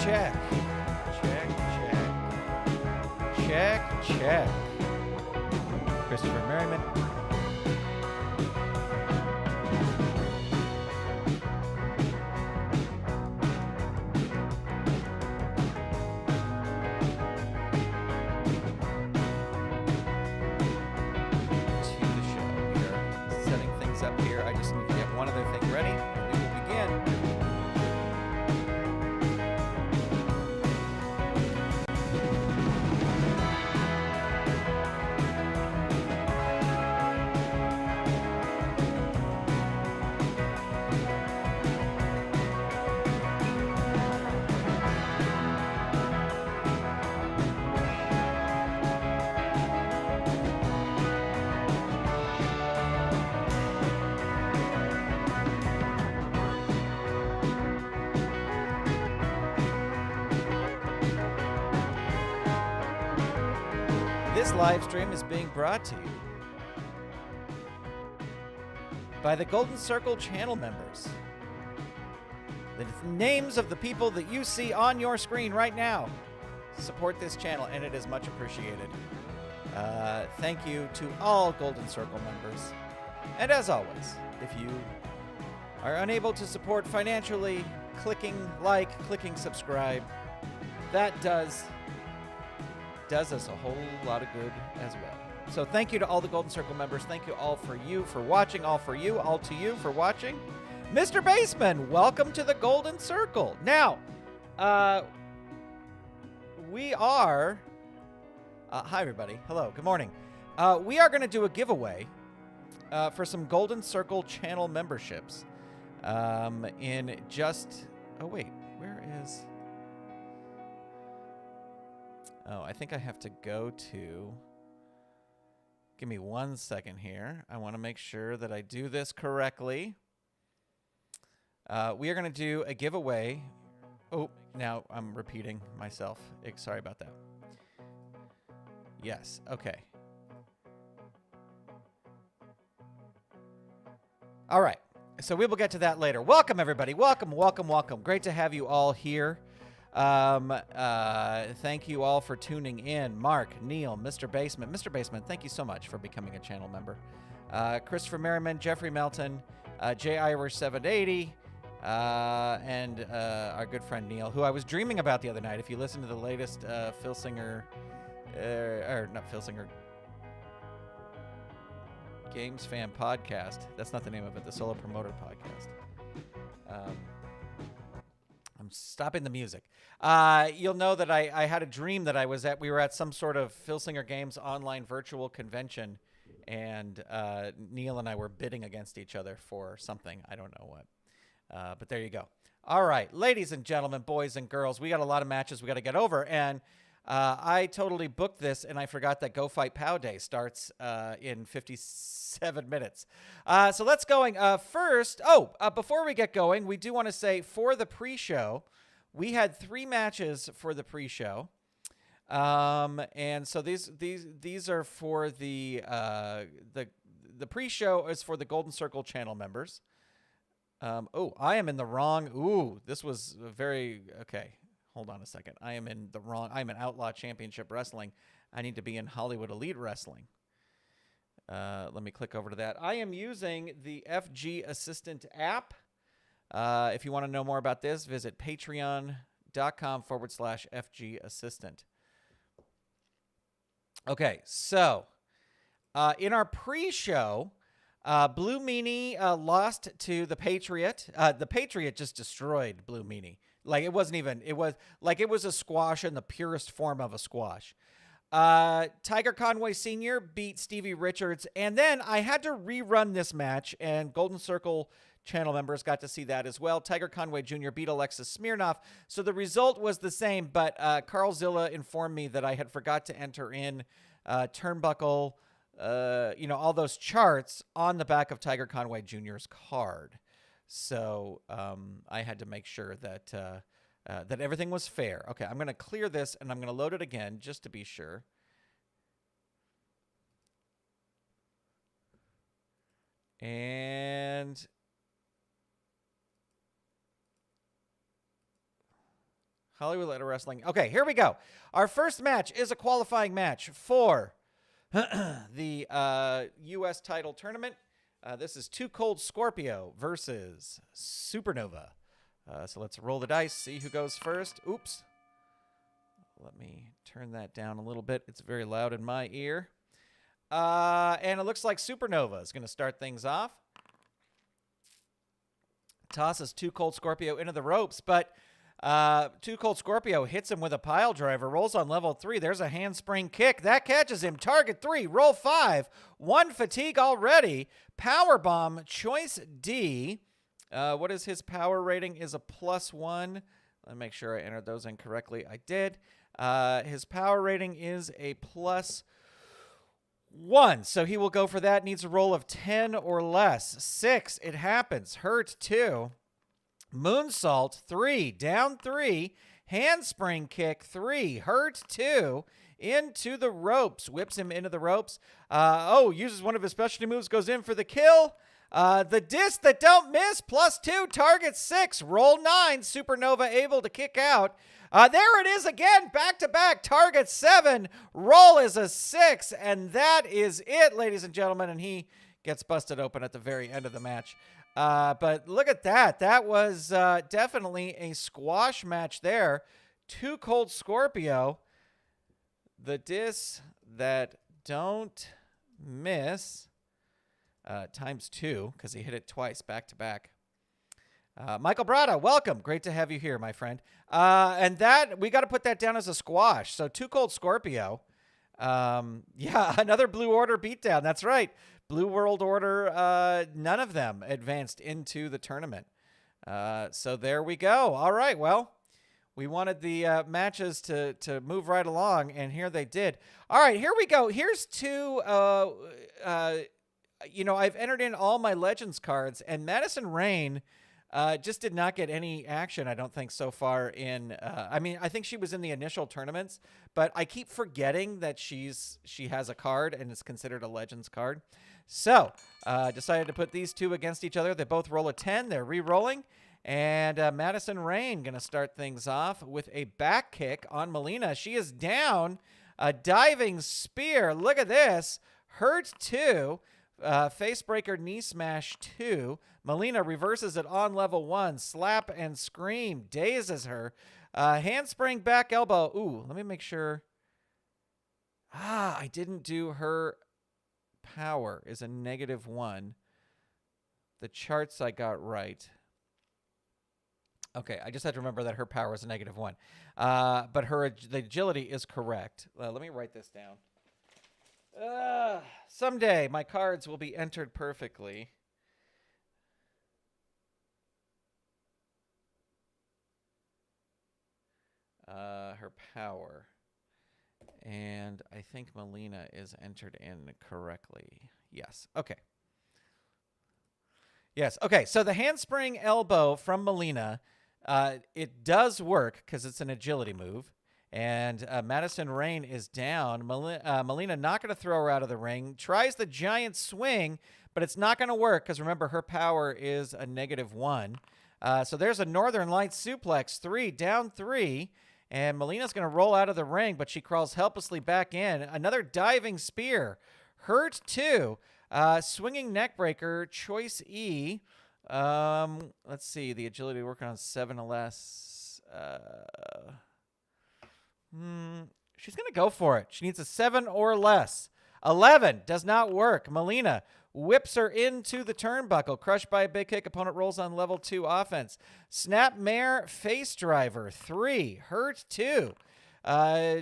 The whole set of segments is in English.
check. Check, check. Check, check. Christopher Merriman. Up here. I just need to get one other thing ready, and we will begin. This live stream is being brought to you by the Golden Circle channel members. The names of the people that you see on your screen right now support this channel, and it is much appreciated. Thank you to all Golden Circle members. And as always, if you are unable to support financially, clicking like, clicking subscribe, that does us a whole lot of good as well. So thank you to all the Golden Circle members. Thank you all for watching, all for you, all to you for watching. Mr. Baseman, welcome to the Golden Circle. Now, we are... hi, everybody. Hello. Good morning. We are going to do a giveaway for some Golden Circle channel memberships in just... Oh, wait. Where is... Oh, I think I have to go to... Give me 1 second here. I want to make sure that I do this correctly. We are going to do a giveaway. Oh, now I'm repeating myself. Sorry about that. Yes, okay. All right, so we will get to that later. Welcome, everybody. Welcome, welcome, welcome. Great to have you all here. Thank you all for tuning in. Mark, Neil, Mr. Basement. Mr. Basement, thank you so much for becoming a channel member. Christopher Merriman, Jeffrey Melton, J. Irish 780, and our good friend Neil, who I was dreaming about the other night. If you listen to the latest Filsinger, or not Filsinger, Games Fan podcast. That's not the name of it, the Solo Promoter podcast. I'm stopping the music. You'll know that I had a dream that we were at some sort of Filsinger Games online virtual convention, and Neil and I were bidding against each other for something. I don't know what. But there you go. All right, ladies and gentlemen, boys and girls, we got a lot of matches we got to get over, and I totally booked this, and I forgot that Go Fight Pow Day starts in 57 minutes. So let's going. First, before we get going, we do want to say for the pre-show, we had 3 matches for the pre-show. And so these are for the pre-show is for the Golden Circle channel members. I am in the wrong. Ooh, this was very okay. Hold on a second. I am in the wrong. I'm in Outlaw Championship Wrestling. I need to be in Hollywood Elite Wrestling. Let me click over to that. I am using the FG Assistant app. If you want to know more about this, visit patreon.com/FG Assistant. Okay, so in our pre-show, Blue Meanie lost to the Patriot. The Patriot just destroyed Blue Meanie. Like it wasn't even, it was a squash in the purest form of a squash. Tiger Conway Sr. beat Stevie Richards. And then I had to rerun this match, and Golden Circle channel members got to see that as well. Tiger Conway Jr. beat Alexis Smirnoff. So the result was the same, but Carl Zilla informed me that I had forgot to enter in turnbuckle, all those charts on the back of Tiger Conway Jr.'s card. So I had to make sure that that everything was fair. Okay, I'm going to clear this, and I'm going to load it again just to be sure. And Hollywood Letter Wrestling. Okay, here we go. Our first match is a qualifying match for the U.S. title tournament. This is Too Cold Scorpio versus Supernova. So let's roll the dice, see who goes first. Oops. Let me turn that down a little bit. It's very loud in my ear. And it looks like Supernova is going to start things off. Tosses Too Cold Scorpio into the ropes, but Too Cold Scorpio hits him with a pile driver, rolls on level 3. There's a handspring kick. That catches him. Target 3, roll 5. 1 fatigue already. Power bomb, choice D. What is his power rating? Is a +1. Let me make sure I entered those in correctly. I did. His power rating is a +1, so he will go for that. Needs a roll of 10 or less. 6, it happens. Hurt 2. Moonsault 3, down 3. Handspring kick 3, hurt 2. Into the ropes, whips him into the ropes. Uses one of his specialty moves, goes in for the kill. The disc that don't miss, +2, target 6, roll 9. Supernova able to kick out. There it is again, back-to-back, target 7, roll is a 6, and that is it, ladies and gentlemen, and he gets busted open at the very end of the match. But look at that. That was definitely a squash match there. Too Cold Scorpio. The discs that don't miss, ×2, because he hit it twice back-to-back. Michael Brada, welcome. Great to have you here, my friend. And that, we got to put that down as a squash. So Too Cold Scorpio. Yeah, another Blue Order beatdown. That's right. Blue World Order, none of them advanced into the tournament. So there we go. All right, well, we wanted the matches to move right along, and here they did. All right, here we go. Here's two, I've entered in all my Legends cards, and Madison Rayne just did not get any action, I don't think, so far in... I think she was in the initial tournaments, but I keep forgetting that she has a card and is considered a Legends card. So, decided to put these two against each other. They both roll a 10. They're re-rolling. And Madison Rayne going to start things off with a back kick on Melina. She is down. A diving spear. Look at this. Hurt 2. Facebreaker knee smash 2. Melina reverses it on level 1. Slap and scream. Dazes her. Handspring back elbow. Ooh, let me make sure. I didn't do her power is a -1. The charts I got right. Okay, I just had to remember that her power is a -1. But the agility is correct. Let me write this down. Someday my cards will be entered perfectly. Her power. And I think Melina is entered in correctly. Yes. Okay. Yes. Okay. So the handspring elbow from Melina, it does work because it's an agility move. And Madison Rayne is down. Melina not going to throw her out of the ring. Tries the giant swing, but it's not going to work because, remember, her power is a -1. So there's a Northern Lights suplex. 3, down 3. And Melina's going to roll out of the ring, but she crawls helplessly back in. Another diving spear. Hurt 2. Swinging neckbreaker. Choice E. Let's see. The agility working on 7 or less. She's going to go for it. She needs a 7 or less. 11 does not work. Melina whips her into the turnbuckle. Crushed by a big kick. Opponent rolls on level 2 offense. Snapmare face driver. 3. Hurt 2.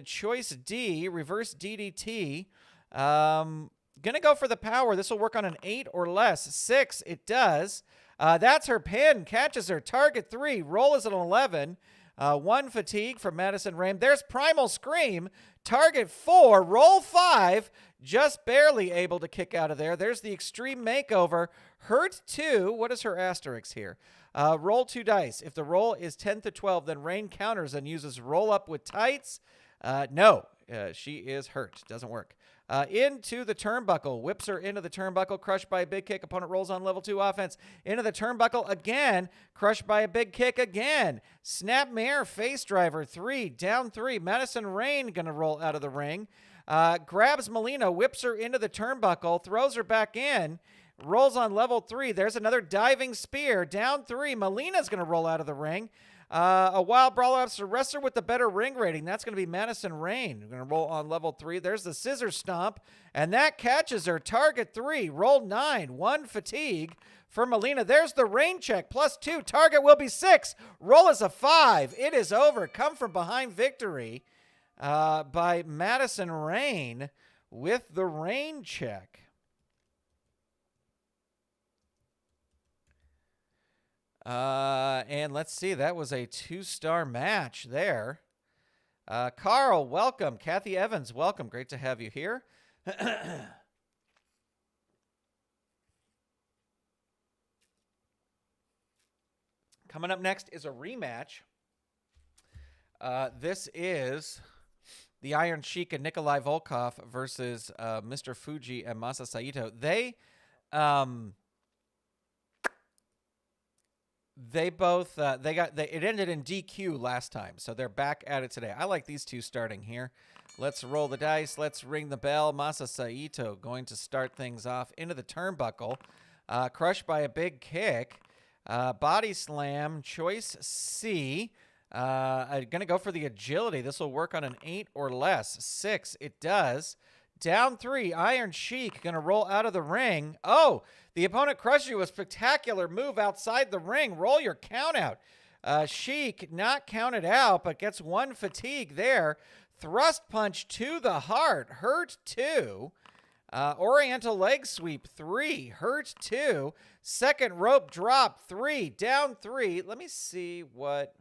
Choice D. Reverse DDT. Gonna go for the power. This will work on an 8 or less. 6. It does. That's her pin. Catches her. Target 3. Roll is an 11. 1 fatigue from Madison Rayne. There's Primal Scream. Target 4. Roll 5. Just barely able to kick out of there. There's the Extreme Makeover. Hurt 2. What is her asterisk here? Roll 2 dice. If the roll is 10 to 12, then Rayne counters and uses roll up with tights. No, she is hurt. Doesn't work. Into the turnbuckle. Whips her into the turnbuckle. Crushed by a big kick. Opponent rolls on level 2 offense. Into the turnbuckle again. Crushed by a big kick again. Snapmare face driver. 3. Down 3. Madison Rayne going to roll out of the ring. Grabs Melina. Whips her into the turnbuckle. Throws her back in. Rolls on level 3. There's another diving spear. Down 3. Melina's going to roll out of the ring. A wild brawler ups a wrestler with the better ring rating. That's going to be Madison Rayne. We're going to roll on level 3. There's the scissor stomp. And that catches her. Target 3. Roll 9. 1 fatigue for Melina. There's the Rayne check. +2. Target will be 6. Roll is a 5. It is over. Come from behind victory by Madison Rayne with the Rayne check. And let's see, that was a 2-star match there. Carl, welcome. Kathy Evans, welcome. Great to have you here. Coming up next is a rematch. This is the Iron Sheik and Nikolai Volkoff versus Mr. Fuji and Masa Saito. They both it ended in DQ last time, so they're back at it today. I like these two starting here. Let's roll the dice. Let's ring the bell. Masa Saito going to start things off into the turnbuckle. Crushed by a big kick. Body slam. Choice C. I'm going to go for the agility. This will work on an 8 or less. 6. It does. Down 3, Iron Sheik going to roll out of the ring. Oh, the opponent crushes you. A spectacular move outside the ring. Roll your count out. Sheik not counted out, but gets 1 fatigue there. Thrust punch to the heart. Hurt 2. Oriental leg sweep 3. Hurt 2. Second rope drop 3. Down 3. Let me see what...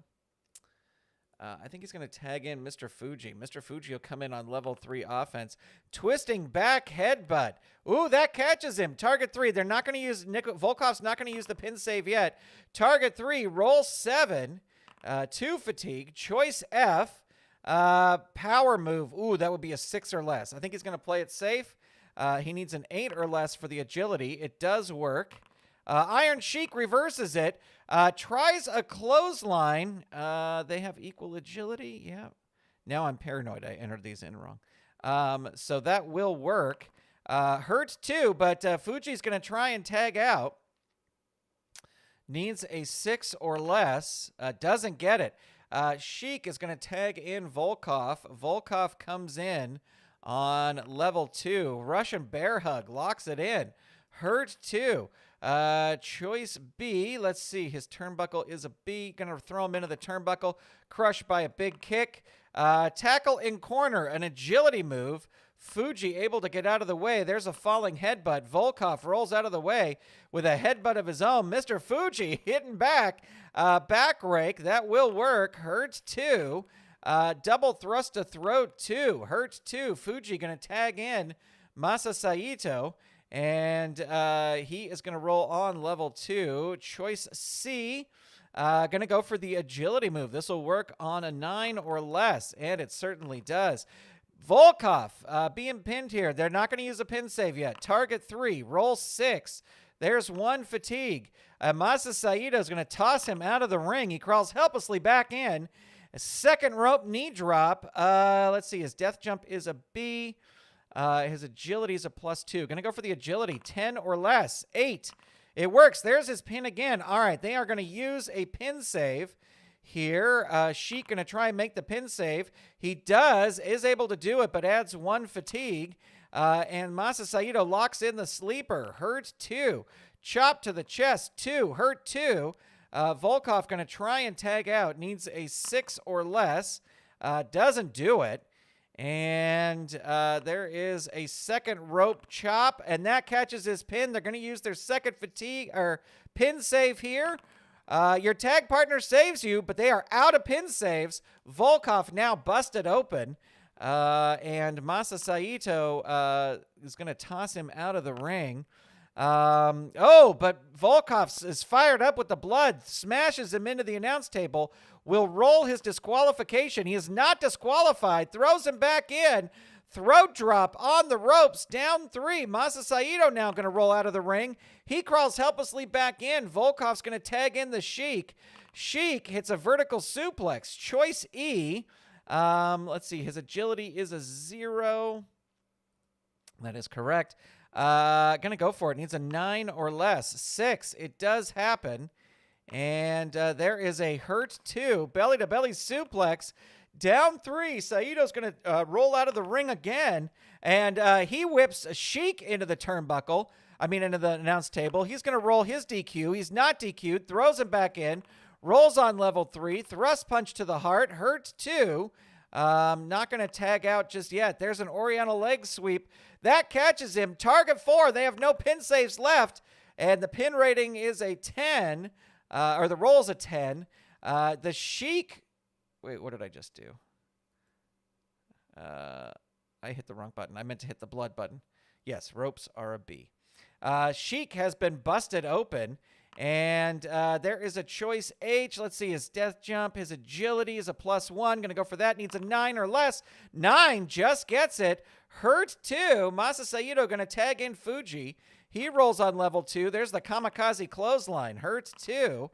I think he's going to tag in Mr. Fuji. Mr. Fuji will come in on level 3 offense. Twisting back headbutt. Ooh, that catches him. Target 3. They're not going to use... Volkoff's not going to use the pin save yet. Target 3. Roll 7. 2 fatigue. Choice F. Power move. Ooh, that would be a 6 or less. I think he's going to play it safe. He needs an 8 or less for the agility. It does work. Iron Sheik reverses it. Tries a clothesline. They have equal agility. Yeah. Now I'm paranoid. I entered these in wrong. So that will work. Hurts 2, but Fuji's going to try and tag out. Needs a 6 or less. Doesn't get it. Sheik is going to tag in Volkoff. Volkoff comes in on level 2. Russian bear hug. Locks it in. Hurt 2. Choice B. Let's see. His turnbuckle is a B. Gonna throw him into the turnbuckle. Crushed by a big kick. Tackle in corner. An agility move. Fuji able to get out of the way. There's a falling headbutt. Volkoff rolls out of the way with a headbutt of his own. Mr. Fuji hitting back. Back rake. That will work. Hurts 2. Double thrust to throat 2. Hurts 2. Fuji gonna tag in Masa Saito. And he is going to roll on level 2. Choice C. Going to go for the agility move. This will work on a 9 or less, and it certainly does. Volkoff being pinned here. They're not going to use a pin save yet. Target 3. Roll 6. There's 1 fatigue. Masa Saito is going to toss him out of the ring. He crawls helplessly back in. A second rope knee drop. Let's see. His death jump is a B. His agility is a +2. Going to go for the agility. 10 or less. 8. It works. There's his pin again. All right. They are going to use a pin save here. Sheik going to try and make the pin save. He does. Is able to do it, but adds 1 fatigue. And Masa Saito locks in the sleeper. Hurt 2. Chop to the chest. 2. Hurt 2. Volkoff going to try and tag out. Needs a 6 or less. Doesn't do it. And there is a second rope chop, and that catches his pin. They're going to use their second fatigue or pin save here. Your tag partner saves you, but they are out of pin saves. Volkoff now busted open, and Masa Saito is going to toss him out of the ring. But Volkoff is fired up with the blood, smashes him into the announce table, will roll his disqualification. He is not disqualified, throws him back in, Throat drop on the ropes. Down 3. Masa Saito now going to roll out of the ring. He crawls helplessly back in. Volkoff's going to tag in the Sheik. Sheik hits a vertical suplex. Choice E. Let's see. His agility is a 0. That is correct. Gonna go for it. Needs a 9 or less. 6. It does happen. And there is a hurt 2. Belly to belly suplex. Down 3. Saito's gonna roll out of the ring again. And he whips Sheik into the turnbuckle. Into the announce table. He's gonna roll his DQ. He's not DQ'd. Throws him back in. Rolls on level 3. Thrust punch to the heart. Hurt 2. Not going to tag out just yet. There's an Oriental leg sweep. That catches him. Target 4. They have no pin saves left. And the pin rating is a 10. Or the roll's a 10. The Sheik. Wait, what did I just do? I hit the wrong button. I meant to hit the blood button. Yes, ropes are a B. Sheik has been busted open. And there is a choice H. Let's see, his death jump, his agility is a +1. Going to go for that. Needs a 9 or less. 9 just gets it. Hurt 2. Masa Saito going to tag in Fuji. He rolls on level 2. There's the kamikaze clothesline. Hurt 2.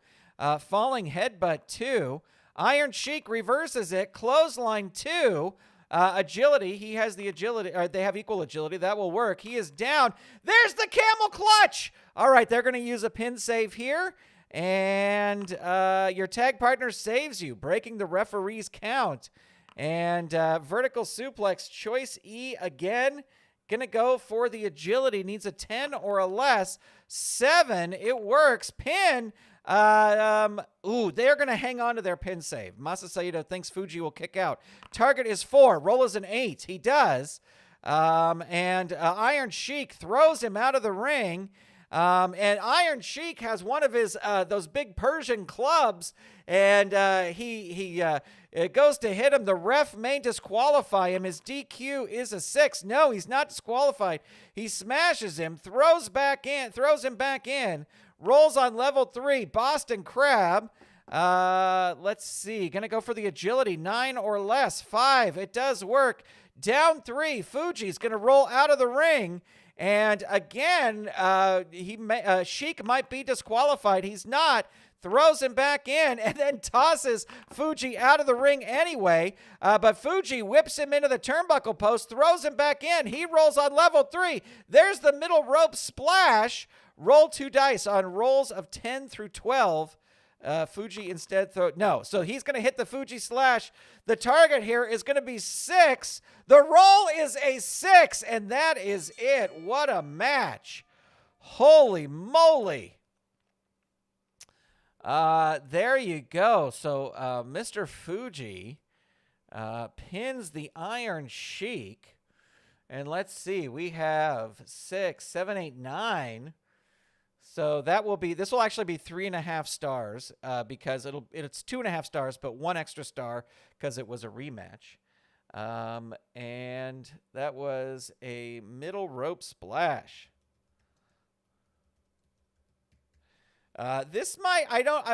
Falling headbutt 2. Iron Sheik reverses it. Clothesline 2. Agility. He has the agility. Or they have equal agility. That will work. He is down. There's the camel clutch. All right, they're going to use a pin save here. And your tag partner saves you, breaking the referee's count. And vertical suplex, choice E again. Going to go for the agility. Needs a 10 or a less. 7. It works. Pin. They're going to hang on to their pin save. Masa Saito thinks Fuji will kick out. Target is 4. Roll is an 8. He does. And Iron Sheik throws him out of the ring. And Iron Sheik has one of his those big Persian clubs, and it goes to hit him. The ref may disqualify him. His DQ is a 6. No, he's not disqualified. He smashes him, throws him back in, rolls on level 3. Boston Crab. Let's see. Gonna go for the agility. 9 or less. 5. It does work. Down 3. Fuji's gonna roll out of the ring. And again, Sheik might be disqualified. He's not. Throws him back in and then tosses Fuji out of the ring anyway. But Fuji whips him into the turnbuckle post, throws him back in. He rolls on level 3. There's the middle rope splash. Roll 2 dice on rolls of 10 through 12. Fuji instead so he's going to hit the Fuji slash. The target here is going to be 6. The roll is a 6, and that is it. What a match. Holy moly. There you go. So Mr. Fuji pins the Iron Sheik. And let's see. We have 6, 7, 8, 9. So this will actually be 3.5 stars because it's 2.5 stars, but 1 extra star because it was a rematch. And that was a middle rope splash. I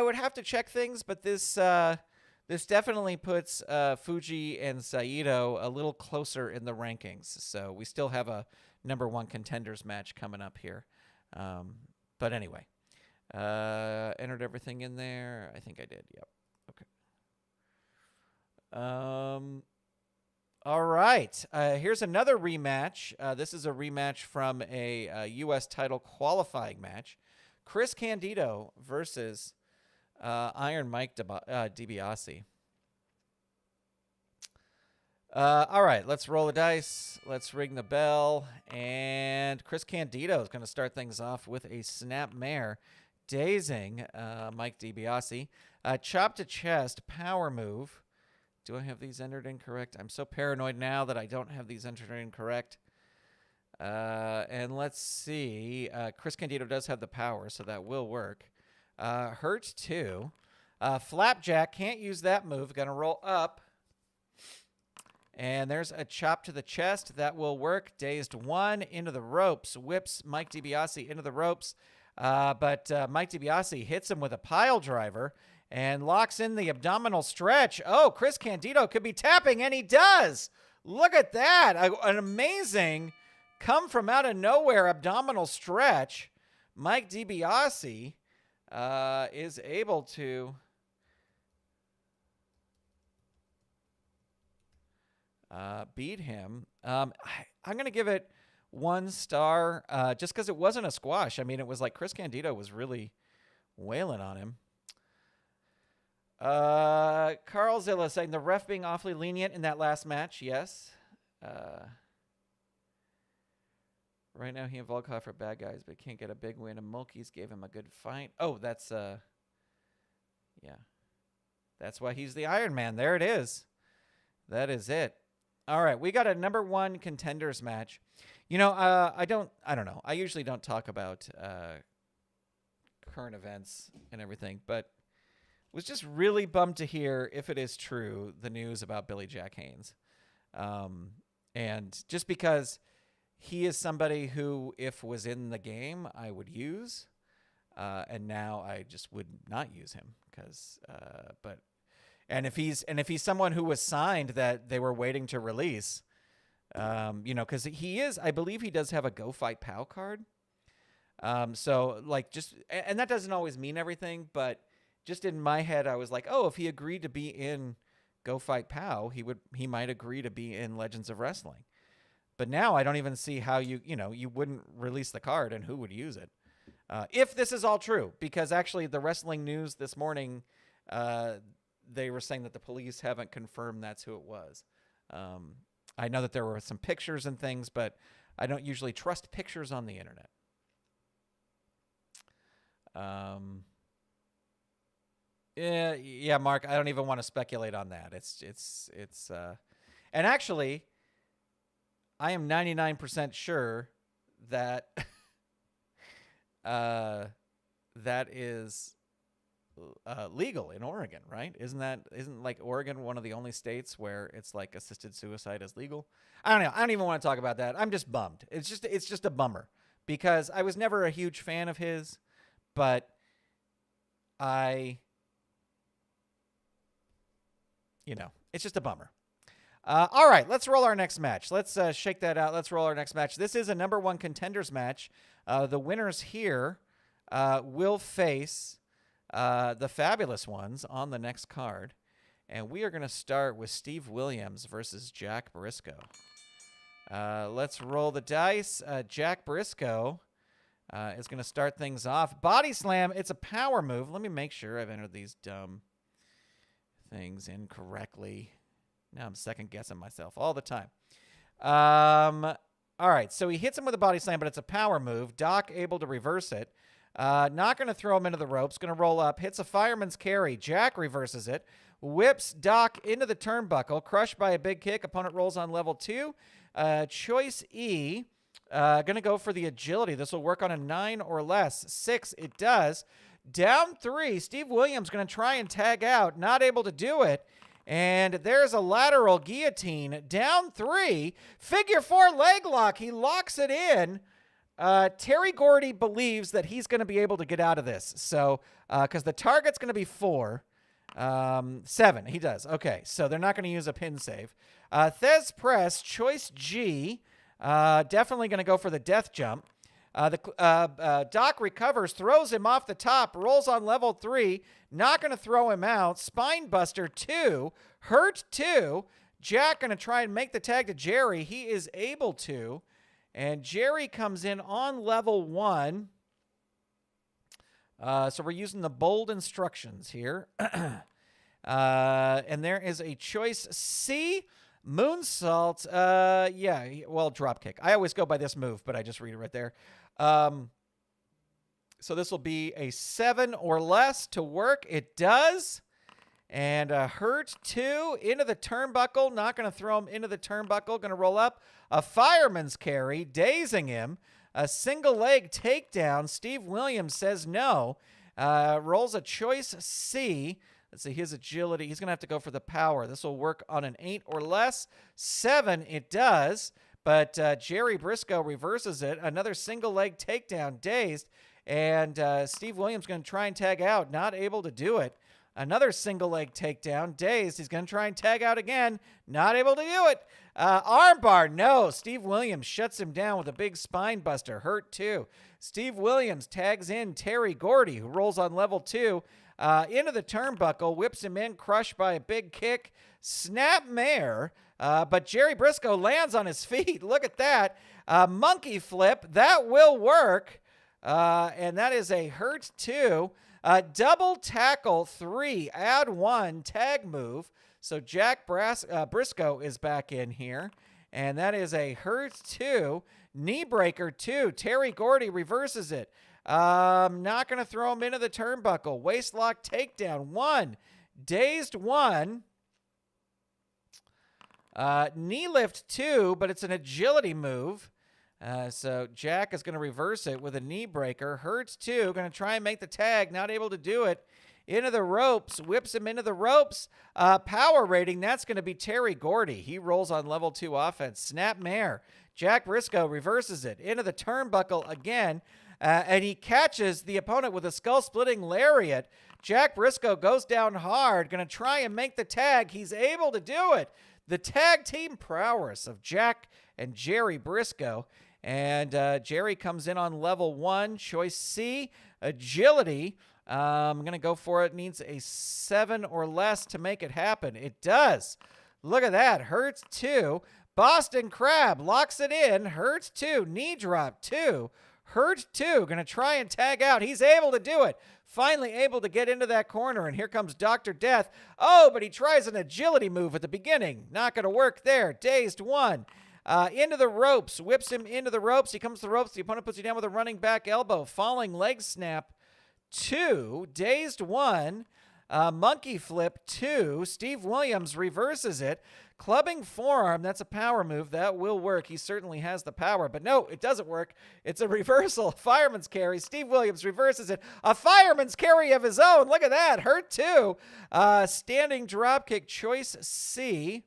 would have to check things, but this definitely puts Fuji and Saito a little closer in the rankings. So we still have a #1 contenders match coming up here. But anyway, entered everything in there. I think I did. Yep. Okay. All right. Here's another rematch. This is a rematch from a U.S. title qualifying match. Chris Candido versus Iron Mike DiBiase. All right, let's roll the dice. Let's ring the bell. And Chris Candido is going to start things off with a snap mare, dazing Mike DiBiase. Chop to chest, power move. Do I have these entered incorrect? I'm so paranoid now that I don't have these entered incorrect. And let's see. Chris Candido does have the power, so that will work. Hurt 2. Flapjack, can't use that move. Going to roll up. And there's a chop to the chest. That will work. Dazed 1 into the ropes. Whips Mike DiBiase into the ropes. But Mike DiBiase hits him with a pile driver and locks in the abdominal stretch. Oh, Chris Candido could be tapping, and he does. Look at that. An amazing come from out of nowhere abdominal stretch. Mike DiBiase is able to beat him. I'm going to give it 1 star just because it wasn't a squash. I mean, it was like Chris Candido was really wailing on him. Carl Zilla saying the ref being awfully lenient in that last match. Yes. Right now he and Volkoff are bad guys, but can't get a big win. And Mulkeys gave him a good fight. Oh, that's yeah. That's why he's the Iron Man. There it is. That is it. All right, we got a number 1 contenders match. You know, I don't know. I usually don't talk about current events and everything, but was just really bummed to hear, if it is true, the news about Billy Jack Haynes. And just because he is somebody who, if was in the game, I would use. And now I just would not use him because, and if he's someone who was signed that they were waiting to release, you know, because I believe he does have a Go Fight Pow card. So like and that doesn't always mean everything, but just in my head, I was like, oh, if he agreed to be in Go Fight Pow, he might agree to be in Legends of Wrestling. But now I don't even see how you wouldn't release the card and who would use it. If this is all true, because actually the wrestling news this morning, they were saying that the police haven't confirmed that's who it was. I know that there were some pictures and things, but I don't usually trust pictures on the internet. Yeah, Mark, I don't even want to speculate on that. And actually, I am 99% sure that that is legal in Oregon, right? Isn't like Oregon one of the only states where it's like assisted suicide is legal? I don't know. I don't even want to talk about that. I'm just bummed. It's just a bummer because I was never a huge fan of his, but it's just a bummer. All right, let's roll our next match. Let's shake that out. Let's roll our next match. This is a number 1 contenders match. The winners here will face the fabulous ones on the next card. And we are going to start with Steve Williams versus Jack Brisco. Let's roll the dice. Jack Brisco is going to start things off. Body slam. It's a power move. Let me make sure I've entered these dumb things incorrectly. Now I'm second-guessing myself all the time. All right, so he hits him with a body slam, but it's a power move. Doc able to reverse it. Not going to throw him into the ropes. Going to roll up. Hits a fireman's carry. Jack reverses it. Whips Doc into the turnbuckle. Crushed by a big kick. Opponent rolls on level 2. Choice E. Going to go for the agility. This will work on a 9 or less. 6, it does. Down 3. Steve Williams going to try and tag out. Not able to do it. And there's a lateral guillotine. Down 3. Figure 4 leg lock. He locks it in. Terry Gordy believes that he's going to be able to get out of this. So, because the target's going to be 4. 7. He does. Okay. So they're not going to use a pin save. Thez press. Choice G. Definitely going to go for the death jump. Doc recovers, throws him off the top, rolls on level 3, not going to throw him out. Spine buster 2, hurt 2. Jack going to try and make the tag to Jerry. He is able to. And Jerry comes in on level 1. So we're using the bold instructions here. And there is a choice C. Moonsault, dropkick. I always go by this move, but I just read it right there. So this will be a 7 or less to work. It does. And hurt 2 into the turnbuckle. Not going to throw him into the turnbuckle. Going to roll up. A fireman's carry, dazing him. A single leg takedown. Steve Williams says no. Rolls a choice C. Let's see, his agility. He's going to have to go for the power. This will work on an 8 or less. 7, it does. But Jerry Brisco reverses it. Another single leg takedown, dazed. And Steve Williams going to try and tag out. Not able to do it. Another single leg takedown. Dazed. He's going to try and tag out again. Not able to do it. Armbar. No. Steve Williams shuts him down with a big spine buster. Hurt 2. Steve Williams tags in Terry Gordy, who rolls on level 2. Into the turnbuckle. Whips him in. Crushed by a big kick. Snap mare. But Jerry Brisco lands on his feet. Look at that. Monkey flip. That will work. And that is a hurt 2. Double tackle 3. Add 1. Tag move. So Jack Brisco is back in here. And that is a hurt 2. Knee breaker 2. Terry Gordy reverses it. Not going to throw him into the turnbuckle. Waistlock takedown 1. Dazed 1. Knee lift 2, but it's an agility move. So Jack is going to reverse it with a knee breaker. Hurts 2, going to try and make the tag. Not able to do it. Into the ropes. Whips him into the ropes. Power rating, that's going to be Terry Gordy. He rolls on level 2 offense. Snap mare. Jack Brisco reverses it. Into the turnbuckle again. And he catches the opponent with a skull-splitting lariat. Jack Brisco goes down hard. Going to try and make the tag. He's able to do it. The tag team prowess of Jack and Jerry Brisco. And Jerry comes in on level 1. Choice C, agility. I'm going to go for it. Needs a 7 or less to make it happen. It does. Look at that. Hurts 2. Boston Crab locks it in. Hurts 2. Knee drop 2. Hurt 2. Going to try and tag out. He's able to do it. Finally able to get into that corner. And here comes Dr. Death. Oh, but he tries an agility move at the beginning. Not going to work there. Dazed 1. Into the ropes. Whips him into the ropes. He comes to the ropes. The opponent puts you down with a running back elbow. Falling leg snap 2. Dazed 1. Monkey flip 2. Steve Williams reverses it. Clubbing forearm, that's a power move. That will work. He certainly has the power. But no, it doesn't work. It's a reversal. Fireman's carry. Steve Williams reverses it. A fireman's carry of his own. Look at that. Hurt 2. Standing dropkick. Choice C.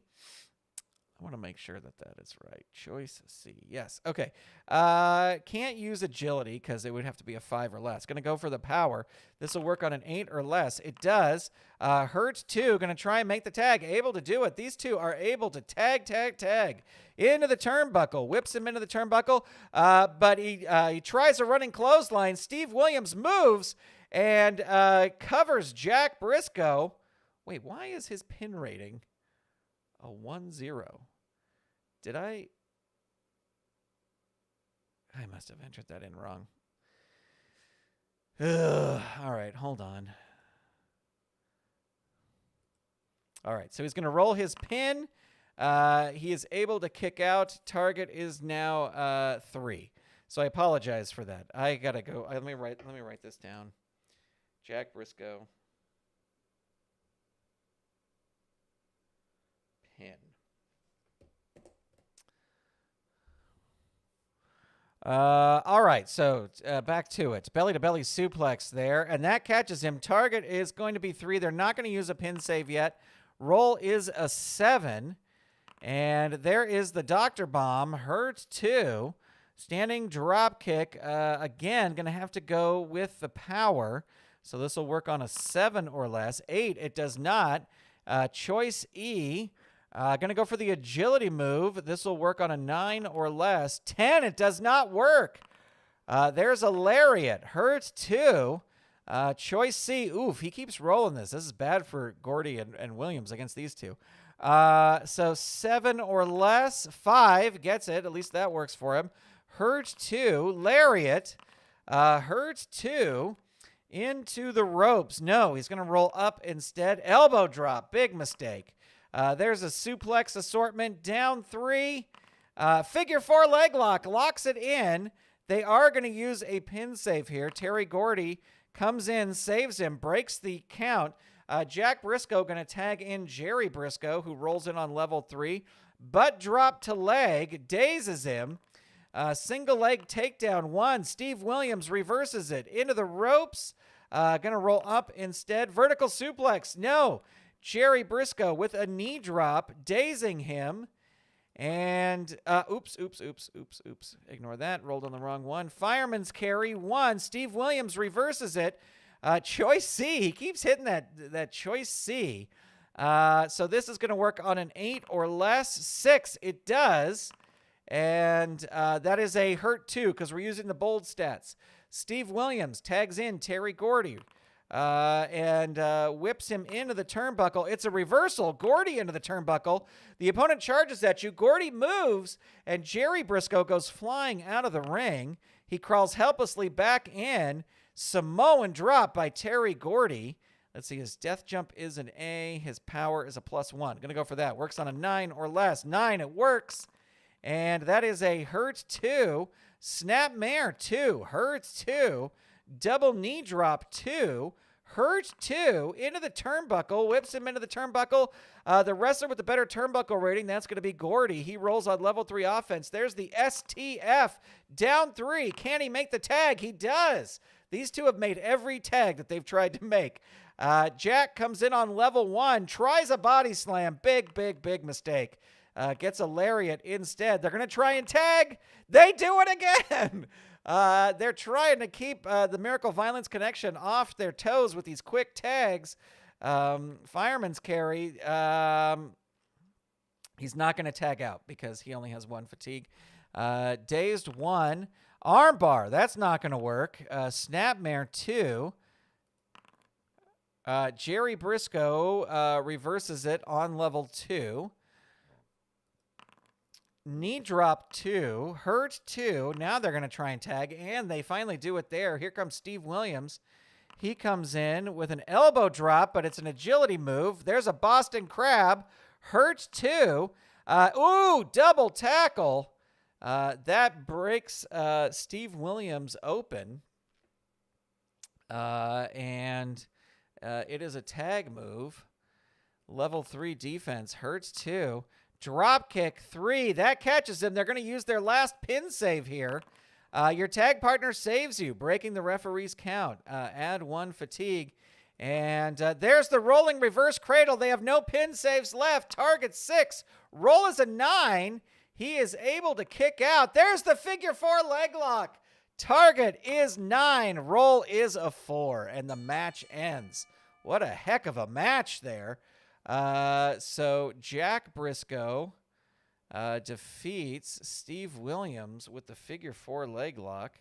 I want to make sure that that is right. Choice C. Yes. Okay. Can't use agility because it would have to be a 5 or less. Going to go for the power. This will work on an 8 or less. It does. Hurt 2. Going to try and make the tag. Able to do it. These two are able to tag. Into the turnbuckle. Whips him into the turnbuckle. But he tries a running clothesline. Steve Williams moves and covers Jack Brisco. Wait, why is his pin rating a 1-0? Did I must have entered that in wrong. All right, hold on. All right, so he's going to roll his pin. He is able to kick out. Target is now 3. So I apologize for that. I got to go. Let me write this down. Jack Brisco. Pin. All right, so back to it. Belly-to-belly suplex there, and that catches him. Target is going to be 3. They're not going to use a pin save yet. Roll is a 7, and there is the Dr. Bomb. Hurt 2. Standing drop kick. Again, going to have to go with the power, so this will work on a 7 or less. 8, it does not. Choice E. Going to go for the agility move. This will work on a 9 or less. 10, it does not work. There's a lariat. Hurts 2. Choice C. Oof, he keeps rolling this. This is bad for Gordy and Williams against these two. So 7 or less. 5 gets it. At least that works for him. Hurt 2. Lariat. Hurt 2. Into the ropes. No, he's going to roll up instead. Elbow drop. Big mistake. There's a suplex assortment. Down 3. Figure 4 leg lock. Locks it in. They are going to use a pin save here. Terry Gordy comes in, saves him, breaks the count. Jack Brisco going to tag in Jerry Brisco, who rolls in on level 3. Butt drop to leg. Dazes him. Single leg takedown 1. Steve Williams reverses it. Into the ropes. Going to roll up instead. Vertical suplex. No. Jerry Brisco with a knee drop, dazing him. And, oops. Ignore that. Rolled on the wrong one. Fireman's carry 1. Steve Williams reverses it. Choice C. He keeps hitting that choice C. So this is going to work on an 8 or less. 6, it does. And that is a hurt 2 because we're using the bold stats. Steve Williams tags in Terry Gordy and whips him into the turnbuckle. It's a reversal. Gordy into the turnbuckle. The opponent charges at you. Gordy moves, and Jerry Brisco goes flying out of the ring. He crawls helplessly back in. Samoan drop by Terry Gordy. Let's see, his death jump is an A. His power is a +1. Going to go for that. Works on a 9 or less. 9, it works. And that is a hurt 2. Snapmare 2. Hurt 2. Double knee drop 2. Hurt 2. Into the turnbuckle. Whips him into the turnbuckle. The wrestler with the better turnbuckle rating, that's going to be Gordy. He rolls on level 3 offense. There's the STF. Down 3. Can he make the tag? He does. These two have made every tag that they've tried to make. Jack comes in on level 1. Tries a body slam. Big, big, big mistake. Gets a lariat instead. They're going to try and tag. They do it again. They're trying to keep the Miracle Violence Connection off their toes with these quick tags. Fireman's carry. He's not going to tag out because he only has 1 fatigue. Dazed 1. Armbar. That's not going to work. Snapmare 2. Jerry Brisco reverses it on level 2. Knee drop 2, hurt 2. Now they're going to try and tag, and they finally do it there. Here comes Steve Williams. He comes in with an elbow drop, but it's an agility move. There's a Boston Crab. Hurt 2. Ooh, double tackle. That breaks Steve Williams open. And it is a tag move. Level 3 defense. Hurts 2. Drop kick 3. That catches him. They're going to use their last pin save here. Your tag partner saves you, breaking the referee's count. Add 1 fatigue. And there's the rolling reverse cradle. They have no pin saves left. Target 6. Roll is a 9. He is able to kick out. There's the figure 4 leg lock. Target is 9. Roll is a 4. And the match ends. What a heck of a match there. So Jack Brisco defeats Steve Williams with the figure 4 leg lock.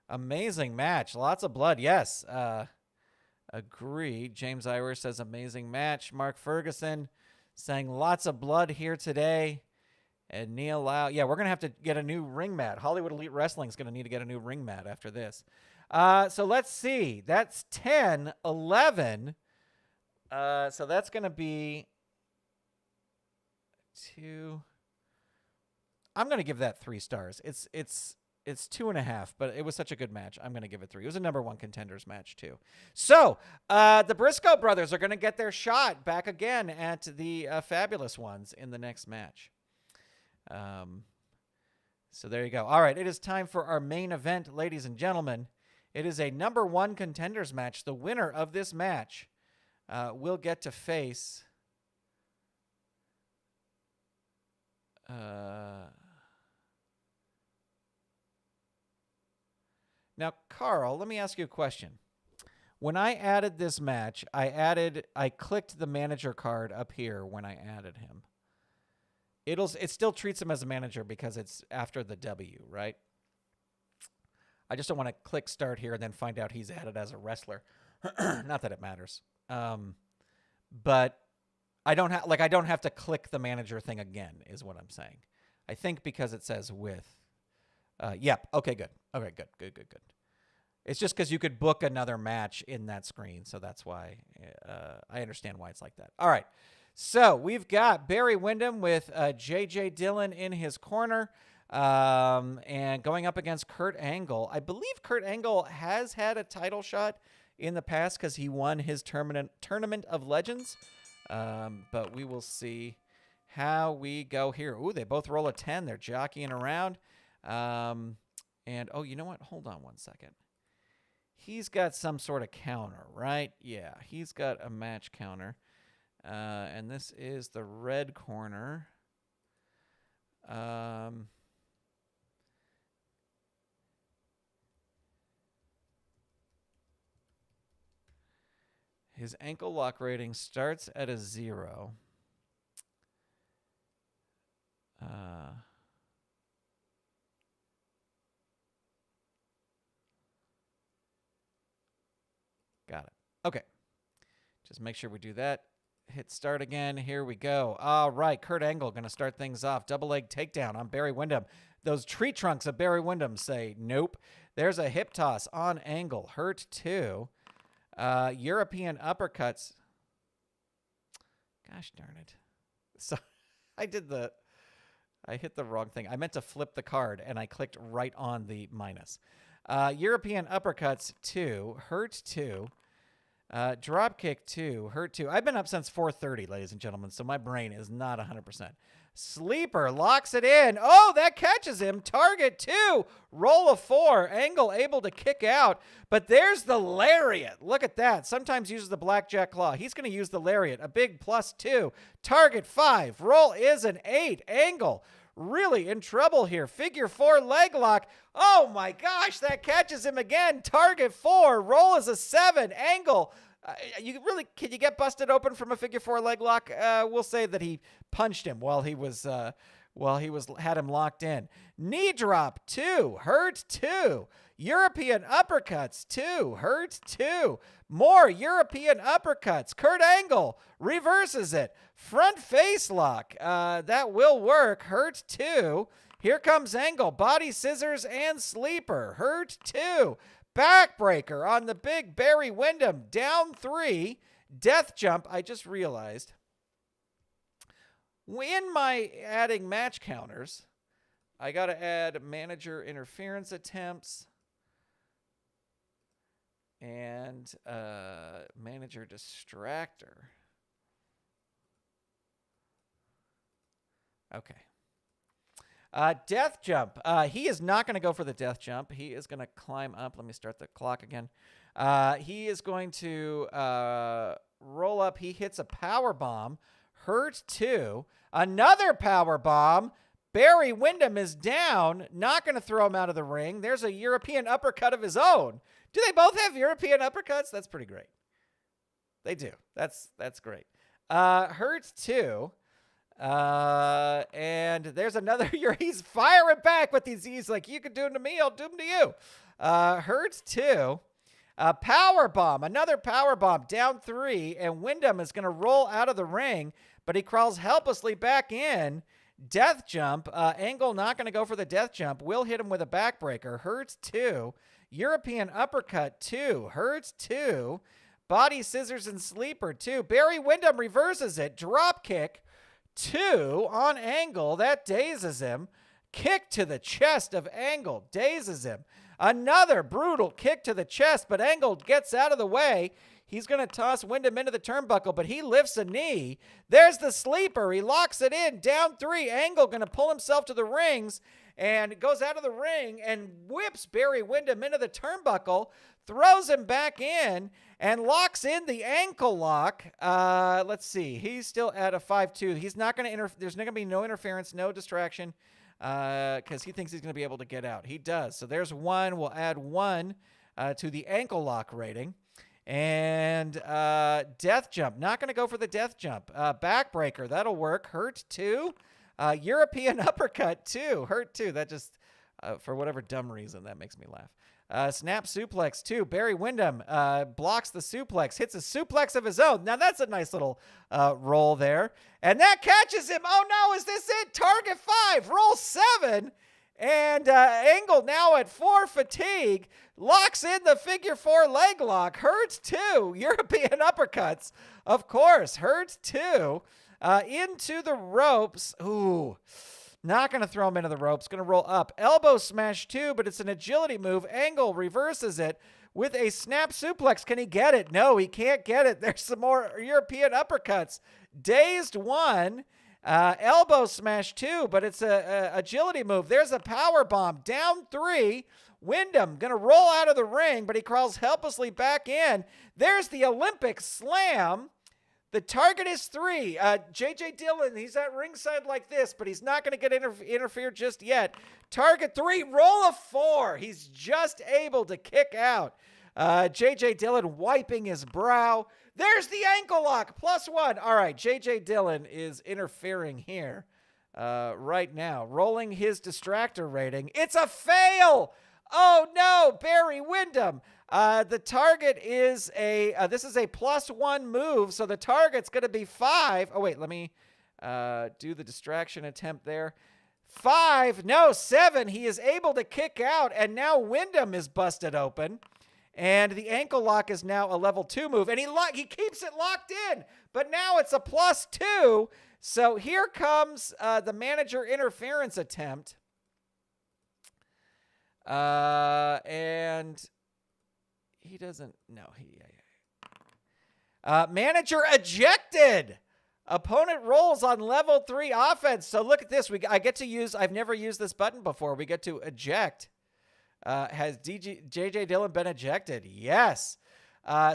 Amazing match. Lots of blood. Yes. Agree. James Irish says amazing match. Mark Ferguson saying lots of blood here today. And Neil Lau. Yeah, we're going to have to get a new ring mat. Hollywood Elite Wrestling is going to need to get a new ring mat after this. So let's see. That's 10, 11. So that's going to be 2. I'm going to give that 3 stars. It's 2.5, but it was such a good match. I'm going to give it 3. It was a number 1 Contenders match too. So the Brisco brothers are going to get their shot back again at the Fabulous Ones in the next match. So there you go. All right. It is time for our main event, ladies and gentlemen. It is a number 1 Contenders match. The winner of this match will get to face now, Carl, let me ask you a question. When I added this match, I clicked the manager card up here when I added him. It still treats him as a manager because it's after the W, right? I just don't want to click start here and then find out he's added as a wrestler. Not that it matters. But I don't have to click the manager thing again is what I'm saying. I think because it says with. Yep. Okay, good. Okay, good. It's just because you could book another match in that screen. So that's why I understand why it's like that. All right. So we've got Barry Windham with J.J. Dillon in his corner and going up against Kurt Angle. I believe Kurt Angle has had a title shot in the past because he won his Tournament of Legends. But we will see how we go here. Ooh, they both roll a 10. They're jockeying around. And, oh, you know what? Hold on one second. He's got some sort of counter, right? Yeah, he's got a match counter. And this is the red corner. His ankle lock rating starts at a 0. Got it. Okay. Just make sure we do that. Hit start again. Here we go. All right. Kurt Angle going to start things off. Double leg takedown on Barry Windham. Those tree trunks of Barry Windham say nope. There's a hip toss on Angle. Hurt 2. European uppercuts. Gosh darn it. So I hit the wrong thing. I meant to flip the card, and I clicked right on the minus. European uppercuts 2. Hurt 2. Drop kick 2, hurt 2. I've been up since 4:30, ladies and gentlemen, so my brain is not 100%. Sleeper locks it in. Oh, that catches him. Target 2. Roll a 4. Angle able to kick out, but there's the lariat. Look at that. Sometimes uses the blackjack claw. He's going to use the lariat. A big +2. Target 5. Roll is an 8. Angle really in trouble here. Figure 4 leg lock. Oh my gosh, that catches him again. Target 4. Roll is a 7. Angle. Can you get busted open from a figure 4 leg lock? We'll say that he punched him while he had him locked in. Knee drop 2. Hurt 2. European uppercuts 2. Hurt 2. More European uppercuts. Kurt Angle reverses it. Front face lock. That will work. Hurt 2. Here comes Angle. Body scissors and sleeper. Hurt 2. Backbreaker on the big Barry Windham. Down 3. Death jump. I just realized in my adding match counters, I got to add manager interference attempts and manager distractor. Okay. Death jump. He is not going to go for the death jump. He is going to climb up. Let me start the clock again. He is going to roll up. He hits a power bomb. Hurt 2. Another power bomb. Barry Windham is down. Not going to throw him out of the ring. There's a European uppercut of his own. Do they both have European uppercuts? That's pretty great. They do. That's great. Hurt 2. And there's another. He's firing back with these. He's like, you can do them to me, I'll do them to you. Hurt 2. Power bomb. Another power bomb. Down 3. And Windham is going to roll out of the ring, but he crawls helplessly back in. Death jump. Angle not going to go for the death jump. Will hit him with a backbreaker. Hurts 2. European uppercut 2. Hurts 2. Body scissors and sleeper 2. Barry Windham reverses it. Drop kick 2 on Angle. That dazes him. Kick to the chest of Angle. Dazes him. Another brutal kick to the chest, but Angle gets out of the way. He's going to toss Windham into the turnbuckle, but he lifts a knee. There's the sleeper. He locks it in. Down 3. Angle going to pull himself to the rings and goes out of the ring and whips Barry Windham into the turnbuckle, throws him back in, and locks in the ankle lock. Let's see. He's still at a 5-2. He's not going to there's not going to be no interference, no distraction, because he thinks he's going to be able to get out. He does. So there's 1. We'll add 1 to the ankle lock rating. And death jump. Not going to go for the death jump. Backbreaker. That'll work. Hurt 2. European uppercut 2. Hurt 2. That just, for whatever dumb reason, that makes me laugh. Snap suplex 2. Barry Windham blocks the suplex. Hits a suplex of his own. Now that's a nice little roll there. And that catches him. Oh no, is this it? Target 5. Roll 7. And Angle now at 4 fatigue. Locks in the figure 4 leg lock. Hurts 2. European uppercuts. Of course. Hurts 2. Into the ropes. Ooh. Not going to throw him into the ropes. Going to roll up. Elbow smash 2, but it's an agility move. Angle reverses it with a snap suplex. Can he get it? No, he can't get it. There's some more European uppercuts. Dazed 1. Elbow smash 2, but it's a agility move. There's a power bomb. Down 3. Windham going to roll out of the ring, but he crawls helplessly back in. There's the Olympic slam. The target is 3. J.J. Dillion, he's at ringside like this, but he's not going to get interfered just yet. Target 3, roll a 4. He's just able to kick out. J.J. Dillion wiping his brow. There's the ankle lock, +1. All right, J.J. Dillion is interfering here right now, rolling his distractor rating. It's a fail! Oh, no, Barry Windham. The target is this is a +1 move, so the target's going to be 5. Oh, wait, let me do the distraction attempt there. 5, no, 7. He is able to kick out, and now Windham is busted open. And the ankle lock is now a level 2 move, and he keeps it locked in, but now it's a +2. So here comes the manager interference attempt. And he doesn't, no, manager ejected. Opponent rolls on level 3 offense. So look at this. I get to use, I've never used this button before. We get to eject. Has J.J. Dillion been ejected? Yes.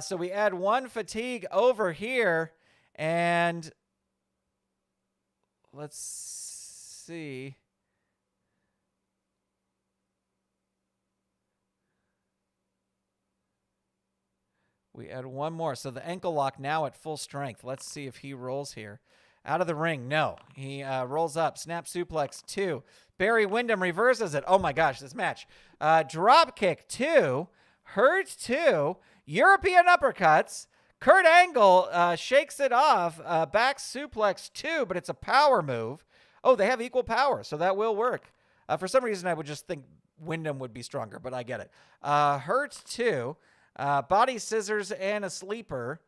So we add 1 fatigue over here, and let's see. We add 1 more. So the ankle lock now at full strength. Let's see if he rolls here. Out of the ring. No. He rolls up. Snap suplex 2. Barry Windham reverses it. Oh my gosh, this match. Drop kick 2. Hurt 2. European uppercuts. Kurt Angle shakes it off. Back suplex 2, but it's a power move. Oh, they have equal power, so that will work. For some reason, I would just think Windham would be stronger, but I get it. Hurt 2. Body scissors and a sleeper.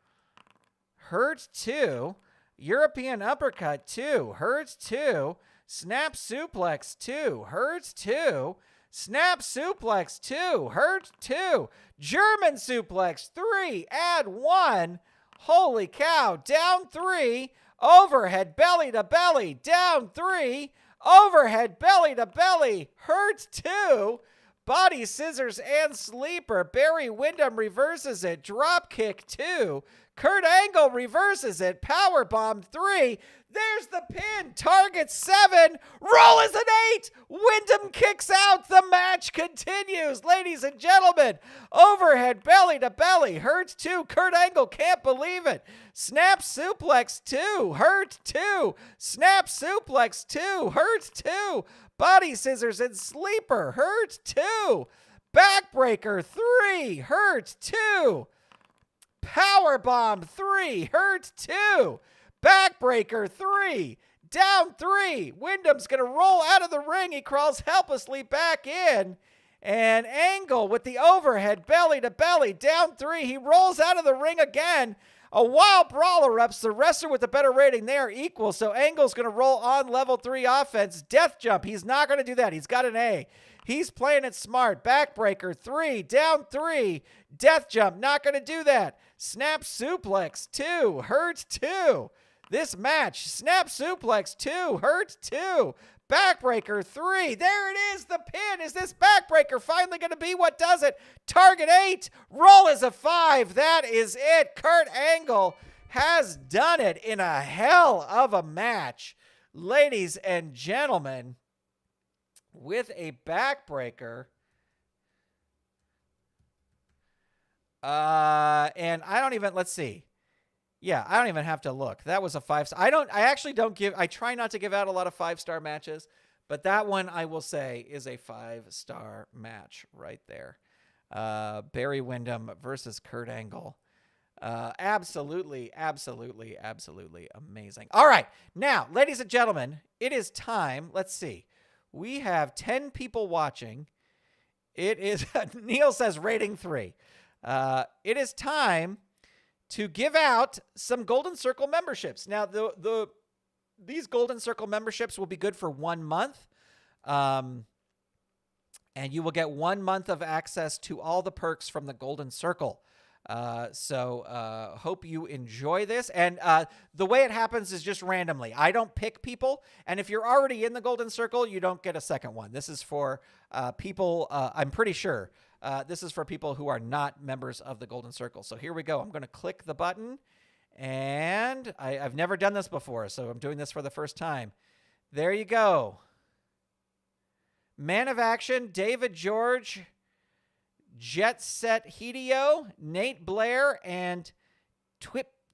Hurt 2. European uppercut 2. Hurt 2. Snap suplex 2. Hurt 2. Snap suplex 2. Hurt 2. German suplex 3. Add 1. Holy cow. Down 3. Overhead belly to belly. Down 3. Overhead belly to belly. Hurt 2. Body scissors and sleeper. Barry Windham reverses it. Drop kick 2. Kurt Angle reverses it. Power bomb 3. There's the pin. Target 7. Roll is an 8. Windham kicks out. The match continues. Ladies and gentlemen, overhead belly to belly. Hurts 2. Kurt Angle can't believe it. Snap suplex 2. Hurt 2. Snap suplex 2. Hurt 2. Body scissors and sleeper. Hurt 2. Backbreaker 3. Hurt 2. Power bomb 3. Hurt 2. Backbreaker 3. Down 3. Windham's going to roll out of the ring. He crawls helplessly back in. And Angle with the overhead belly to belly. Down 3. He rolls out of the ring again. A wild brawler ups. The wrestler with the better rating. They are equal. So Angle's going to roll on level 3 offense. Death jump. He's not going to do that. He's got an A. He's playing it smart. Backbreaker 3. Down 3. Death jump. Not going to do that. Snap suplex 2. Hurt 2. This match. Snap suplex 2. Hurt 2. Backbreaker 3. There it is. The pin. Is this backbreaker finally going to be what does it? Target 8. Roll is a 5. That is it. Kurt Angle has done it in a hell of a match. Ladies and gentlemen, with a backbreaker. And I don't even, let's see. Yeah, I don't even have to look. That was a 5-star. I try not to give out a lot of 5-star matches, but that one I will say is a 5-star match right there. Barry Windham versus Kurt Angle. Absolutely, absolutely, absolutely amazing. All right. Now, ladies and gentlemen, it is time. Let's see. We have 10 people watching. It is, Neil says rating 3. It is time to give out some Golden Circle memberships. Now, these Golden Circle memberships will be good for 1 month. And you will get 1 month of access to all the perks from the Golden Circle. So hope you enjoy this. And the way it happens is just randomly. I don't pick people. And if you're already in the Golden Circle, you don't get a second one. This is for people, I'm pretty sure, this is for people who are not members of the Golden Circle. So here we go. I'm going to click the button. And I've never done this before, so I'm doing this for the first time. There you go. Man of Action, David George, Jet Set Hideo, Nate Blair, and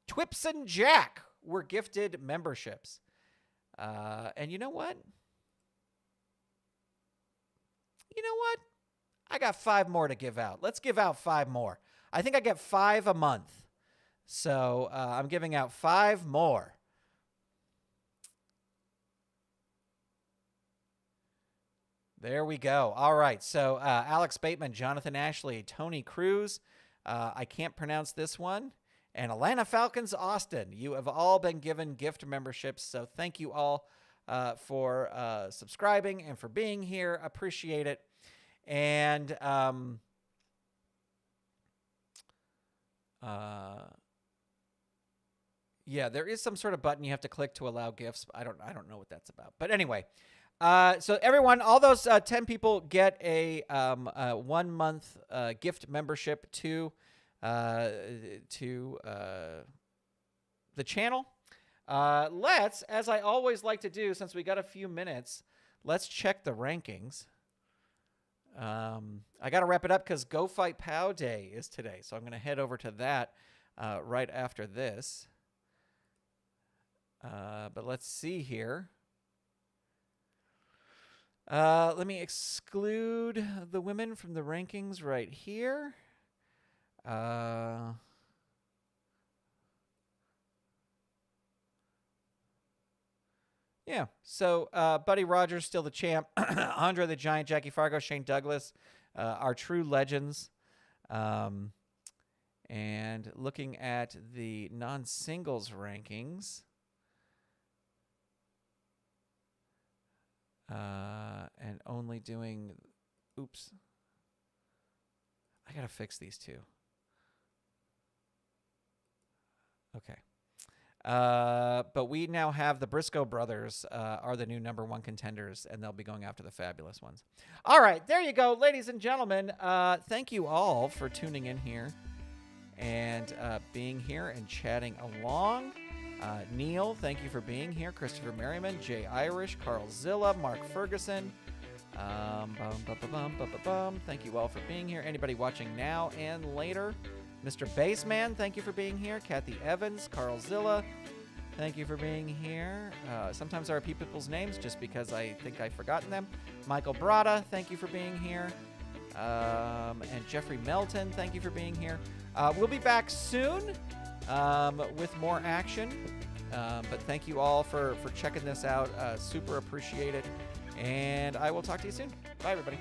Twips and Jack were gifted memberships. And you know what? I got 5 more to give out. Let's give out 5 more. I think I get 5 a month. So I'm giving out 5 more. There we go. All right. So Alex Bateman, Jonathan Ashley, Tony Cruz. I can't pronounce this one. And Atlanta Falcons Austin. You have all been given gift memberships. So thank you all for subscribing and for being here. Appreciate it. And yeah, there is some sort of button you have to click to allow gifts. I don't know what that's about. But anyway, so everyone, all those 10 people get a 1 month gift membership to the channel. Let's, as I always like to do, since we got a few minutes, let's check the rankings. I got to wrap it up because Go Fight Pow Day is today. So I'm going to head over to that right after this. But let's see here. Let me exclude the women from the rankings right here. Yeah, so Buddy Rogers still the champ. Andre the Giant, Jackie Fargo, Shane Douglas, our true legends. And looking at the non-singles rankings, and only doing, oops, I gotta fix these two. Okay. But we now have the Brisco brothers are the new #1 contenders, and they'll be going after the fabulous ones. All right, there you go, ladies and gentlemen. Thank you all for tuning in here and being here and chatting along. Neil, thank you for being here. Christopher Merriman, Jay Irish, Carl Zilla, Mark Ferguson. Thank you all for being here. Anybody watching now and later. Mr. Baseman, thank you for being here. Kathy Evans, Carl Zilla, thank you for being here. Sometimes I repeat people's names just because I think I've forgotten them. Michael Brada, thank you for being here. And Jeffrey Melton, thank you for being here. We'll be back soon with more action. But thank you all for checking this out. Super appreciate it. And I will talk to you soon. Bye, everybody.